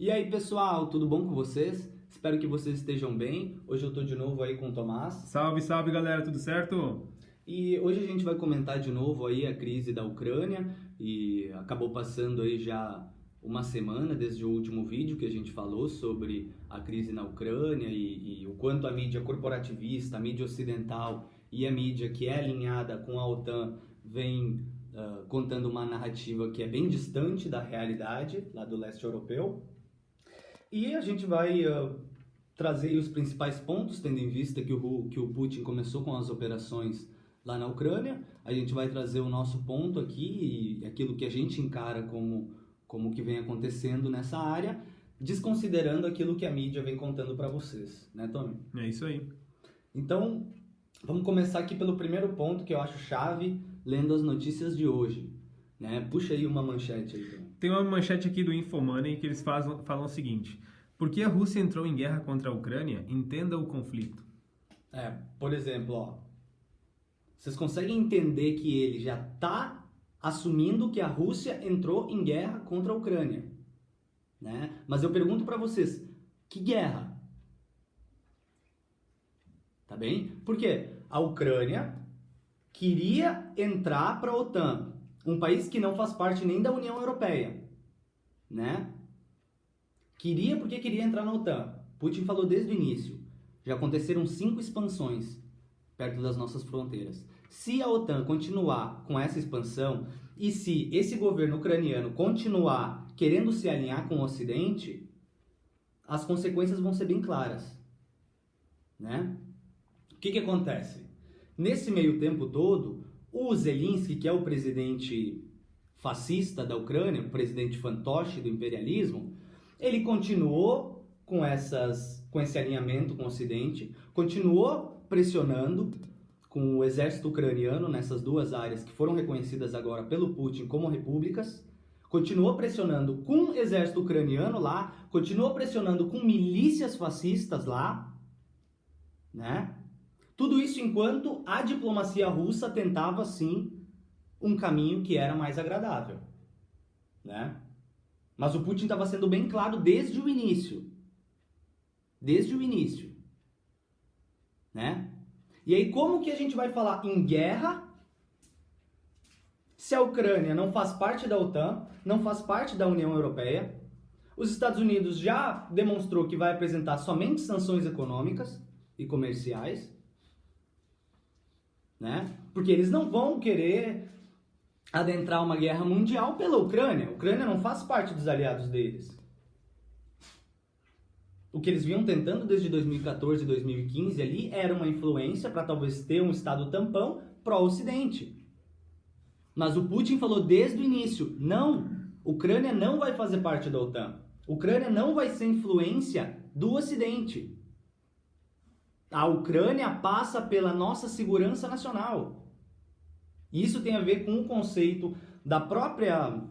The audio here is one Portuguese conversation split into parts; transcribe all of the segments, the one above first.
E aí, pessoal, tudo bom com vocês? Espero que vocês estejam bem. Hoje eu tô de novo aí com o Tomás. Salve, salve, galera, tudo certo? E hoje a gente vai comentar de novo aí a crise da Ucrânia e acabou passando aí já uma semana desde o último vídeo que a gente falou sobre a crise na Ucrânia e o quanto a mídia corporativista, a mídia ocidental e a mídia que é alinhada com a OTAN vem contando uma narrativa que é bem distante da realidade lá do leste europeu. E a gente vai trazer aí os principais pontos, tendo em vista que o Putin começou com as operações lá na Ucrânia. A gente vai trazer o nosso ponto aqui e aquilo que a gente encara como que vem acontecendo nessa área, desconsiderando aquilo que a mídia vem contando para vocês, né, Tommy? É isso aí. Então, vamos começar aqui pelo primeiro ponto que eu acho chave, lendo as notícias de hoje, né? Puxa aí uma manchete aí, Tommy. Tem uma manchete aqui do Infomoney que eles falam o seguinte: por que a Rússia entrou em guerra contra a Ucrânia? Entenda o conflito. Por exemplo, ó, vocês conseguem entender que ele já está assumindo que a Rússia entrou em guerra contra a Ucrânia, né? Mas eu pergunto para vocês, que guerra? Tá bem? Porque a Ucrânia queria entrar para a OTAN, um país que não faz parte nem da União Europeia, né? Queria porque queria entrar na OTAN. Putin falou desde o início. Já aconteceram 5 expansões perto das nossas fronteiras. Se a OTAN continuar com essa expansão e se esse governo ucraniano continuar querendo se alinhar com o Ocidente, as consequências vão ser bem claras, né? O que acontece? Nesse meio tempo todo, o Zelensky, que é o presidente fascista da Ucrânia, o presidente fantoche do imperialismo, ele continuou com esse alinhamento com o Ocidente, continuou pressionando com o exército ucraniano nessas duas áreas que foram reconhecidas agora pelo Putin como repúblicas, continuou pressionando com o exército ucraniano lá, continuou pressionando com milícias fascistas lá, né? Tudo isso enquanto a diplomacia russa tentava, sim, um caminho que era mais agradável, né? Mas o Putin estava sendo bem claro desde o início. Desde o início, né? E aí, como que a gente vai falar em guerra se a Ucrânia não faz parte da OTAN, não faz parte da União Europeia? Os Estados Unidos já demonstrou que vai apresentar somente sanções econômicas e comerciais, né? Porque eles não vão querer adentrar uma guerra mundial pela Ucrânia. A Ucrânia não faz parte dos aliados deles. O que eles vinham tentando desde 2014 e 2015 ali era uma influência para talvez ter um estado tampão pró-Ocidente. Mas o Putin falou desde o início, não, Ucrânia não vai fazer parte da OTAN. Ucrânia não vai ser influência do Ocidente. A Ucrânia passa pela nossa segurança nacional. E isso tem a ver com o conceito da própria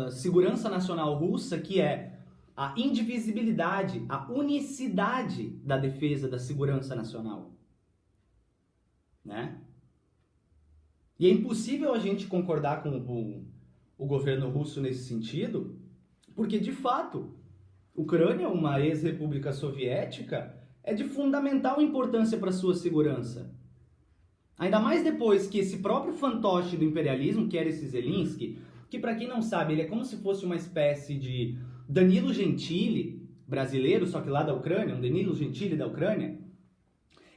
segurança nacional russa, que é a indivisibilidade, a unicidade da defesa da segurança nacional, né? E é impossível a gente concordar com o governo russo nesse sentido, porque, de fato, Ucrânia, uma ex-república soviética, é de fundamental importância para a sua segurança. Ainda mais depois que esse próprio fantoche do imperialismo, que era esse Zelensky, que, para quem não sabe, ele é como se fosse uma espécie de Danilo Gentili, brasileiro, só que lá da Ucrânia, um Danilo Gentili da Ucrânia,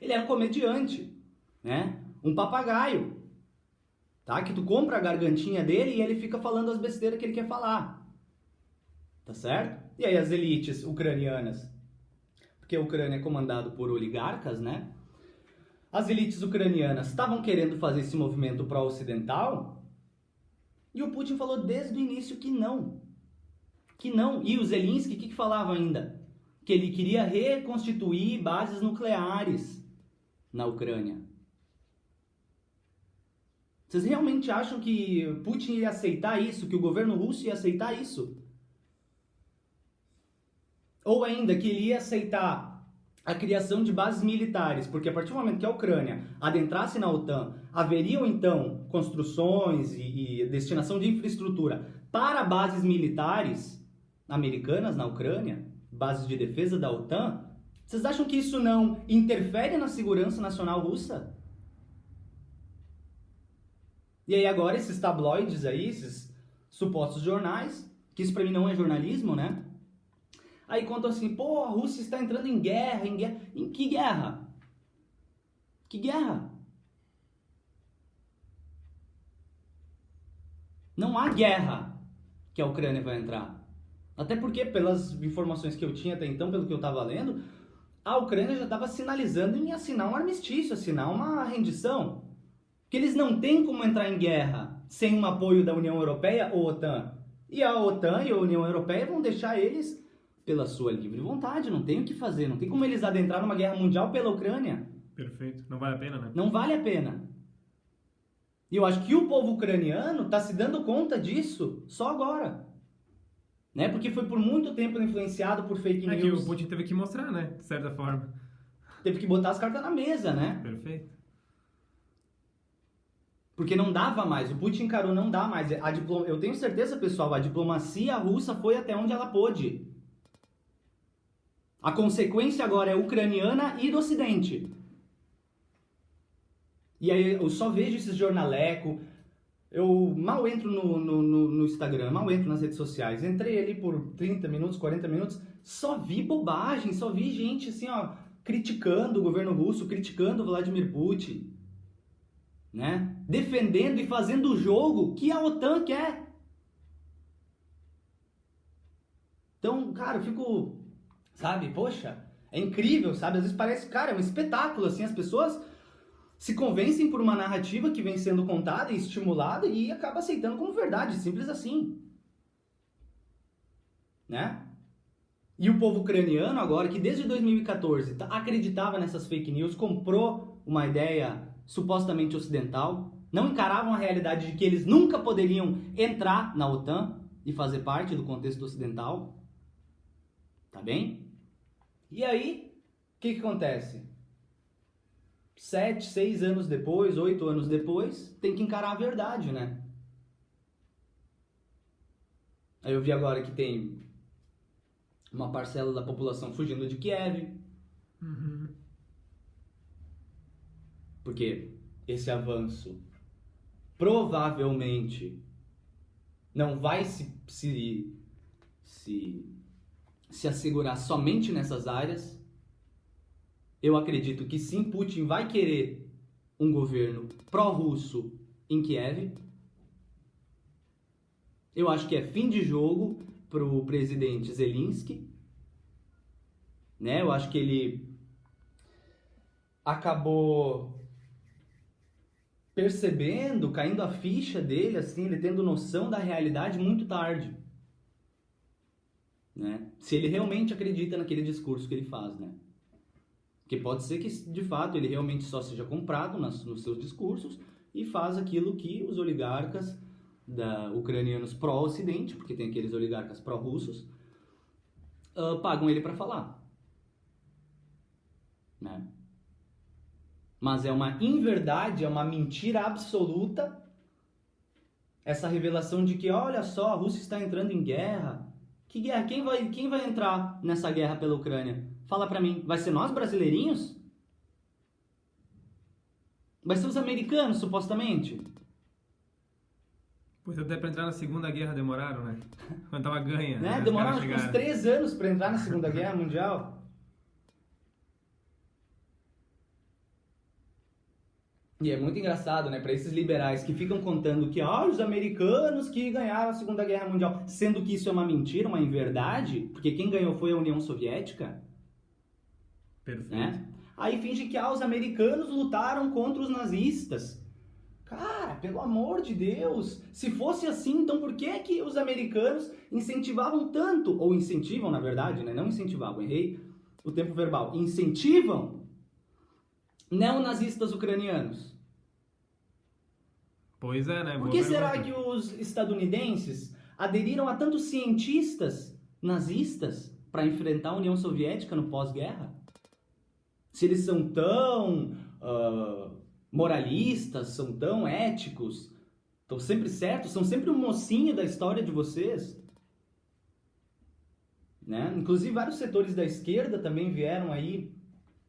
ele é um comediante, né? Um papagaio, tá? Que tu compra a gargantinha dele e ele fica falando as besteiras que ele quer falar, tá certo? E aí as elites ucranianas, porque a Ucrânia é comandado por oligarcas, né? As elites ucranianas estavam querendo fazer esse movimento pró-ocidental e o Putin falou desde o início que não. Que não. E o Zelensky, o que falava ainda? Que ele queria reconstituir bases nucleares na Ucrânia. Vocês realmente acham que Putin ia aceitar isso? Que o governo russo ia aceitar isso? Ou ainda que ele ia aceitar a criação de bases militares, porque a partir do momento que a Ucrânia adentrasse na OTAN, haveriam então construções e destinação de infraestrutura para bases militares americanas na Ucrânia, bases de defesa da OTAN, vocês acham que isso não interfere na segurança nacional russa? E aí agora esses tabloides aí, esses supostos jornais, que isso pra mim não é jornalismo, né? Aí contam assim, pô, a Rússia está entrando em guerra, em guerra. Em que guerra? Que guerra? Não há guerra que a Ucrânia vai entrar. Até porque, pelas informações que eu tinha até então, pelo que eu estava lendo, a Ucrânia já estava sinalizando em assinar um armistício, assinar uma rendição. Que eles não têm como entrar em guerra sem um apoio da União Europeia ou OTAN. E a OTAN e a União Europeia vão deixar eles pela sua livre vontade, não tem o que fazer, não tem como eles adentrar numa guerra mundial pela Ucrânia. Perfeito. Não vale a pena, né? Não vale a pena. E eu acho que o povo ucraniano está se dando conta disso só agora. Né? Porque foi por muito tempo influenciado por fake É que news. o Putin teve que mostrar, né? De certa forma. Teve que botar as cartas na mesa, né? Perfeito. Porque não dava mais. O Putin encarou, não dá mais. Eu tenho certeza, pessoal, a diplomacia russa foi até onde ela pôde. A consequência agora é ucraniana e do Ocidente. E aí eu só vejo esses jornalecos. Eu mal entro no Instagram, mal entro nas redes sociais. Entrei ali por 30 minutos, 40 minutos. Só vi bobagem, só vi gente assim, ó, criticando o governo russo, criticando o Vladimir Putin. Né? Defendendo e fazendo o jogo que a OTAN quer. Então, cara, eu fico, sabe, poxa, é incrível, sabe? Às vezes parece, cara, é um espetáculo, assim, as pessoas se convencem por uma narrativa que vem sendo contada e estimulada e acaba aceitando como verdade, simples assim. Né? E o povo ucraniano agora, que desde 2014 acreditava nessas fake news, comprou uma ideia supostamente ocidental, não encaravam a realidade de que eles nunca poderiam entrar na OTAN e fazer parte do contexto ocidental. Tá bem? E aí, o que acontece? 7, 6 anos depois, 8 anos depois, tem que encarar a verdade, né? Aí eu vi agora que tem uma parcela da população fugindo de Kiev. Uhum. Porque esse avanço provavelmente não vai se assegurar somente nessas áreas. Eu acredito que sim, Putin vai querer um governo pró-russo em Kiev. Eu acho que é fim de jogo para o presidente Zelensky. Né? Eu acho que ele acabou percebendo, caindo a ficha dele, assim, ele tendo noção da realidade muito tarde. Né? Se ele realmente acredita naquele discurso que ele faz, né? Porque pode ser que, de fato, ele realmente só seja comprado nos seus discursos e faz aquilo que os oligarcas ucranianos pró-ocidente, porque tem aqueles oligarcas pró-russos, pagam ele para falar. Né? Mas é uma inverdade, é uma mentira absoluta essa revelação de que, olha só, a Rússia está entrando em guerra. Que guerra? Quem vai entrar nessa guerra pela Ucrânia? Fala pra mim, vai ser nós brasileirinhos? Vai ser os americanos, supostamente? Pois até para entrar na Segunda Guerra demoraram, né? Quando tava ganha. Né? Os Demoraram caras uns chegaram. 3 anos para entrar na Segunda Guerra Mundial. E é muito engraçado, né, para esses liberais que ficam contando que os americanos que ganharam a Segunda Guerra Mundial, sendo que isso é uma mentira, uma inverdade, porque quem ganhou foi a União Soviética. Perfeito. Né? Aí finge que os americanos lutaram contra os nazistas. Cara, pelo amor de Deus, se fosse assim, então por que os americanos incentivavam tanto, ou incentivam na verdade, né? Não incentivavam, errei o tempo verbal, incentivam neonazistas ucranianos? Pois é, né? Por que será que os estadunidenses aderiram a tantos cientistas nazistas para enfrentar a União Soviética no pós-guerra? Se eles são tão moralistas, são tão éticos, estão sempre certos, são sempre o mocinho da história de vocês. né? Inclusive vários setores da esquerda também vieram aí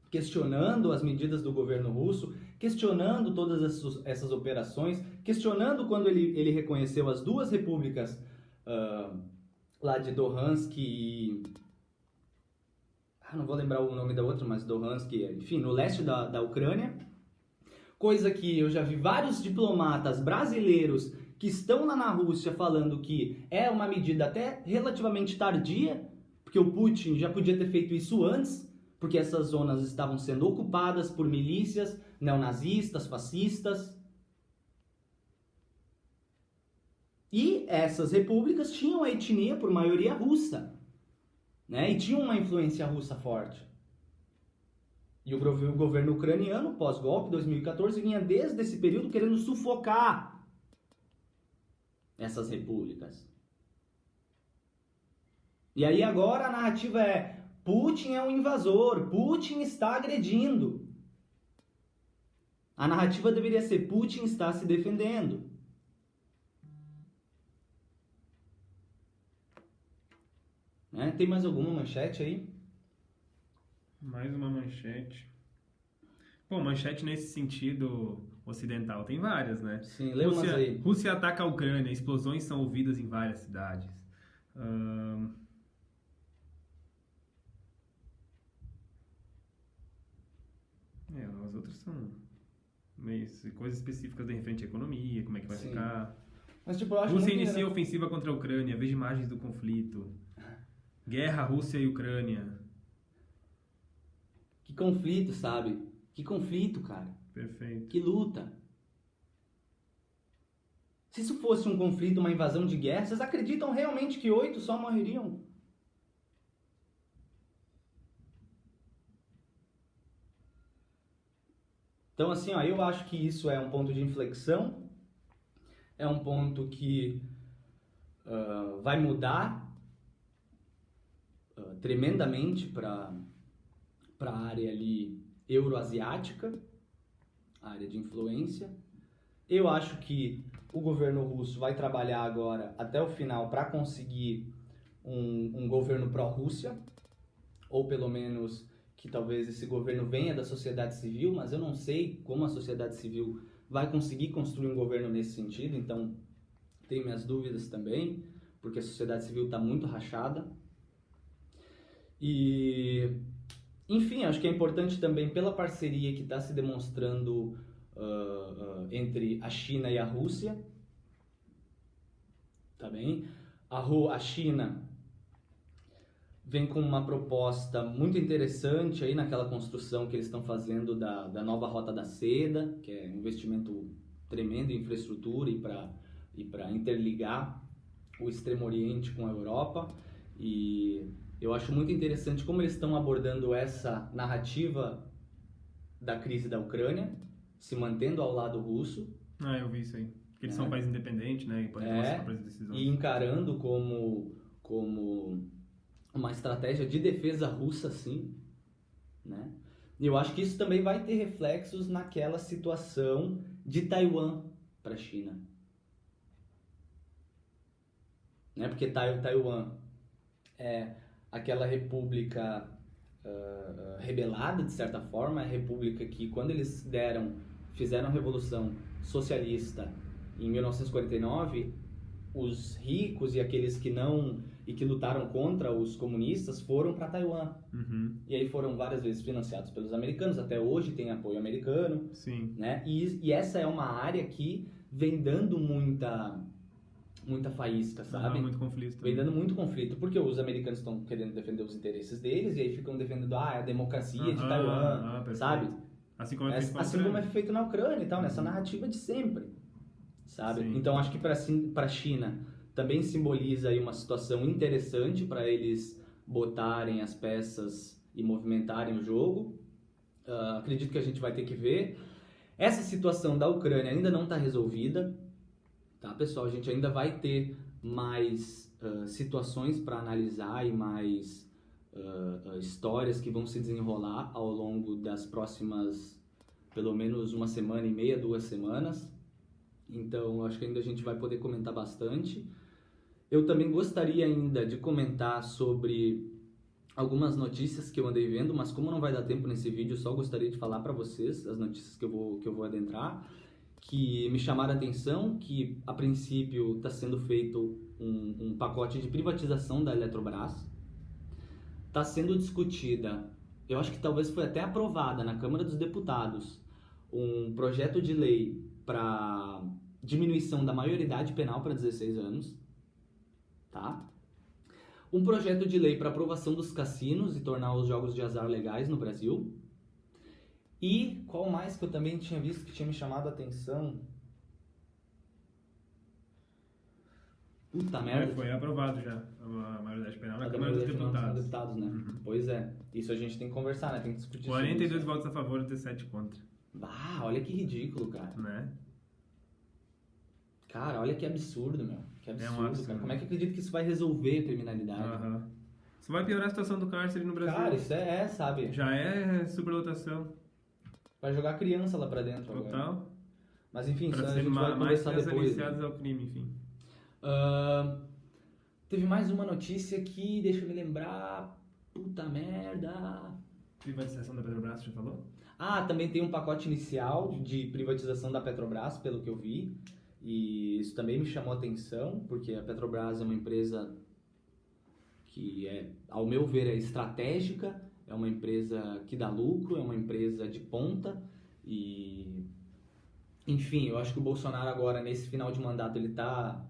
questionando as medidas do governo russo, questionando todas essas operações, questionando quando ele reconheceu as duas repúblicas lá de Luhansk e... não vou lembrar o nome da outra, mas Luhansk, enfim, no leste da Ucrânia. Coisa que eu já vi vários diplomatas brasileiros que estão lá na Rússia falando que é uma medida até relativamente tardia, porque o Putin já podia ter feito isso antes, porque essas zonas estavam sendo ocupadas por milícias neonazistas, fascistas. E essas repúblicas tinham a etnia por maioria russa, né? E tinham uma influência russa forte. E o governo ucraniano, pós-golpe, 2014, vinha desde esse período querendo sufocar essas repúblicas. E aí agora a narrativa é: Putin é um invasor, Putin está agredindo. A narrativa deveria ser: Putin está se defendendo. Né? Tem mais alguma manchete aí? Mais uma manchete. Bom, manchete nesse sentido ocidental tem várias, né? Sim, lê umas aí. Rússia ataca a Ucrânia, explosões são ouvidas em várias cidades. As outras são coisas específicas de referente à economia, como é que vai Sim. ficar. Mas, tipo, eu acho Rússia muito inicia a ofensiva contra a Ucrânia, veja imagens do conflito. Guerra Rússia e Ucrânia. Que conflito, sabe? Que conflito, cara. Perfeito. Que luta. Se isso fosse um conflito, uma invasão de guerra, vocês acreditam realmente que 8 só morreriam? Então, assim, ó, eu acho que isso é um ponto de inflexão, é um ponto que vai mudar tremendamente para a área ali euroasiática, a área de influência. Eu acho que o governo russo vai trabalhar agora até o final para conseguir um governo pró-Rússia, ou pelo menos que talvez esse governo venha da sociedade civil, mas eu não sei como a sociedade civil vai conseguir construir um governo nesse sentido, então tenho minhas dúvidas também, porque a sociedade civil está muito rachada. E, enfim, acho que é importante também pela parceria que está se demonstrando entre a China e a Rússia, tá bem? A China vem com uma proposta muito interessante aí naquela construção que eles estão fazendo da nova Rota da Seda, que é um investimento tremendo em infraestrutura e para interligar o Extremo Oriente com a Europa. E eu acho muito interessante como eles estão abordando essa narrativa da crise da Ucrânia, se mantendo ao lado russo. Eu vi isso aí. Porque eles são um país independente, né? E podem tomar suas próprias decisões. E encarando como uma estratégia de defesa russa, sim, né? E eu acho que isso também vai ter reflexos naquela situação de Taiwan para a China, né? Porque Taiwan é aquela república rebelada, de certa forma, é a república que, quando eles fizeram a Revolução Socialista em 1949, os ricos e aqueles que lutaram contra os comunistas foram para Taiwan. Uhum. E aí foram várias vezes financiados pelos americanos, até hoje tem apoio americano. Sim. Né? E essa é uma área que vem dando muita faísca, sabe? Muito conflito. Vem dando muito conflito, porque os americanos estão querendo defender os interesses deles e aí ficam defendendo a democracia de Taiwan, sabe? Assim como é feito na Ucrânia e tal, nessa narrativa de sempre, sabe? Sim. Então acho que para a China também simboliza aí uma situação interessante para eles botarem as peças e movimentarem o jogo. Acredito que a gente vai ter que ver. Essa situação da Ucrânia ainda não está resolvida, tá, pessoal? A gente ainda vai ter mais situações para analisar e mais histórias que vão se desenrolar ao longo das próximas, pelo menos uma semana e meia, 2 semanas. Então, acho que ainda a gente vai poder comentar bastante. Eu também gostaria ainda de comentar sobre algumas notícias que eu andei vendo, mas como não vai dar tempo nesse vídeo, eu só gostaria de falar para vocês as notícias que eu vou adentrar, que me chamaram a atenção, que a princípio está sendo feito um pacote de privatização da Eletrobras. Está sendo discutida, eu acho que talvez foi até aprovada na Câmara dos Deputados, um projeto de lei para diminuição da maioridade penal para 16 anos, tá? Um projeto de lei para aprovação dos cassinos e tornar os jogos de azar legais no Brasil. E qual mais que eu também tinha visto que tinha me chamado a atenção? Puta merda. Foi aprovado já a maioridade penal na A Câmara dos maioridade penal dos Deputados. deputados, né? Pois é. Isso a gente tem que conversar, né? Tem que discutir sobre 42 isso. votos a favor e 17 contra, Ah, olha que ridículo, cara. né? Cara, olha que absurdo, meu. Que absurdo, absurdo. cara. Como é que acredita que isso vai resolver a criminalidade? Aham. Isso vai piorar a situação do cárcere no Brasil. Cara, isso sabe? Já é superlotação. Vai jogar criança lá pra dentro agora. Total. Mas enfim, isso Para a ser gente vai mais conversar crianças depois. iniciadas ao crime, enfim. Teve mais uma notícia aqui, deixa eu me lembrar. Puta merda. Privatização da Petrobras, já falou? Ah, também tem um pacote inicial de privatização da Petrobras, pelo que eu vi. E isso também me chamou a atenção, porque a Petrobras é uma empresa que ao meu ver, é estratégica, é uma empresa que dá lucro, é uma empresa de ponta e... Enfim, eu acho que o Bolsonaro agora, nesse final de mandato, ele está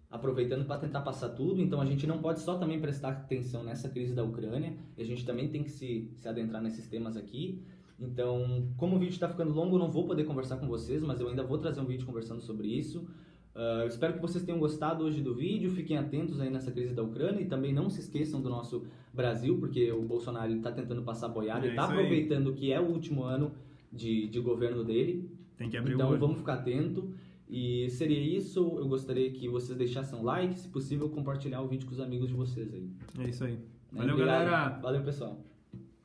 aproveitando para tentar passar tudo, então a gente não pode só também prestar atenção nessa crise da Ucrânia, e a gente também tem que se adentrar nesses temas aqui. Então, como o vídeo está ficando longo, eu não vou poder conversar com vocês, mas eu ainda vou trazer um vídeo conversando sobre isso. Eu espero que vocês tenham gostado hoje do vídeo, fiquem atentos aí nessa crise da Ucrânia e também não se esqueçam do nosso Brasil, porque o Bolsonaro está tentando passar boiada, ele está aproveitando que é o último ano de governo dele. Tem que abrir o Então olho. vamos ficar atento. E seria isso, eu gostaria que vocês deixassem um like, se possível compartilhar o vídeo com os amigos de vocês aí. É isso aí. Né? Valeu, Obrigado. galera! Valeu, pessoal.